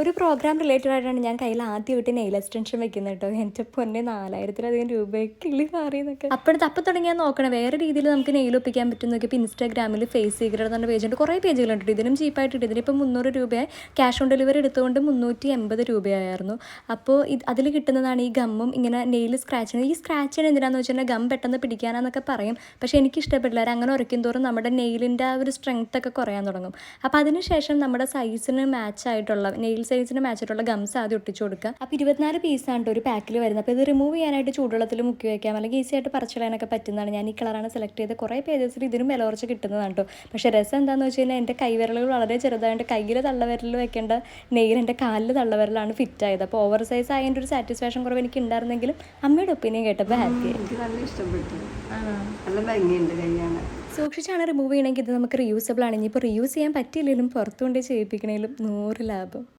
ഒരു programme related ആയിട്ടാണ് ഞാൻ കയ്യിൽ ആദ്യമായിട്ട് നെയിൽ എക്സ്റ്റൻഷൻ വെക്കുന്നത് കേട്ടോ. എൻ്റെ പൊന്നെ 4000-ലധികം രൂപയ്ക്ക് കിളി മാറിയെന്നൊക്കെ. അപ്പോൾ തുടങ്ങിയാൽ നോക്കണം വേറെ രീതിയിൽ നമുക്ക് നെയിൽ ഒപ്പിക്കാൻ പറ്റുന്നൊക്കെ. ഇപ്പോൾ ഇൻസ്റ്റാഗ്രാമിൽ ഫേസ് സീക്രട്ട് എന്ന് പറഞ്ഞ പേജുണ്ട്, കുറേ പേജുകളുണ്ട്. ഇതിനും ചീപ്പായിട്ട് ഇതിനിപ്പോൾ 300 രൂപയായി. ക്യാഷ് ഓൺ ഡെലിവറി എടുത്തുകൊണ്ട് 380 രൂപയായിരുന്നു. അപ്പോൾ അതിൽ കിട്ടുന്നതാണ് ഈ ഗമ്മും ഇങ്ങനെ നെയിൽ സ്ക്രാച്ചിന്. ഈ സ്ക്രാച്ചിന് എന്തിനാണെന്ന് വെച്ചിട്ടുണ്ടെങ്കിൽ ഗം പെട്ടെന്ന് പിടിക്കാനാന്നൊക്കെ പറയും. പക്ഷേ എനിക്ക് ഇഷ്ടപ്പെട്ടില്ല. അങ്ങനെ ഉരയ്ക്കും തോറും നമ്മുടെ നെയിലിൻ്റെ ആ ഒരു സ്ട്രെങ്ത് ഒക്കെ കുറയാൻ തുടങ്ങും. അപ്പോൾ അതിനുശേഷം നമ്മുടെ സൈസിന് മാച്ച് ആയിട്ടുള്ള നെയിൽ സൈസിന് മാച്ച് ആയിട്ടുള്ള ഗംസ് ആദ്യം ഒട്ടിച്ചു കൊടുക്കുക. അപ്പോൾ 24 പീസാണ് ഒരു പാക്കിൽ വരുന്നത്. അപ്പോൾ ഇത് റിമൂവ് ചെയ്യാനായിട്ട് ചൂടുവെള്ളത്തിൽ മുക്കി വയ്ക്കാം, അല്ലെങ്കിൽ ഈസി ആയിട്ട് പറിച്ചിടാനൊക്കെ പറ്റുന്നതാണ്. ഞാൻ ഈ കളറാണ് സെലക്ട് ചെയ്ത്. കുറേ പേജസിൽ ഇതിനും വില കുറച്ച് കിട്ടുന്നതാണ് കേട്ടോ. പക്ഷേ രസം എന്താണെന്ന് വെച്ച് കഴിഞ്ഞാൽ എൻ്റെ കൈവിരലുകൾ വളരെ ചെറുതായിട്ട് കയ്യിൽ തള്ളവിരൽ വെക്കേണ്ട നെയിൽ എൻ്റെ കാലിൽ തള്ളവിരലാണ് ഫിറ്റ് ആയത്. അപ്പോൾ ഓവർ സൈസ് ആയതിൻ്റെ ഒരു സാറ്റിസ്ഫാക്ഷൻ കുറവ് എനിക്ക് ഉണ്ടായിരുന്നെങ്കിലും അമ്മയുടെ ഒപ്പീനിയൻ കേട്ടപ്പോൾ ഹാപ്പി. എനിക്ക് നല്ല ഇഷ്ടപ്പെട്ടു, നല്ല ഭംഗിയുണ്ട് കൈയാണ്. സൂക്ഷിച്ചാണ് റിമൂവ് ചെയ്യണമെങ്കിൽ ഇത് നമുക്ക് റീയൂസബിൾ ആണ്. ഇനിയിപ്പോൾ റീയൂസ് ചെയ്യാൻ പറ്റിയില്ലെങ്കിലും പുറത്തുകൊണ്ടേ ചെയ്യിപ്പിക്കണേലും 100 ലാഭം.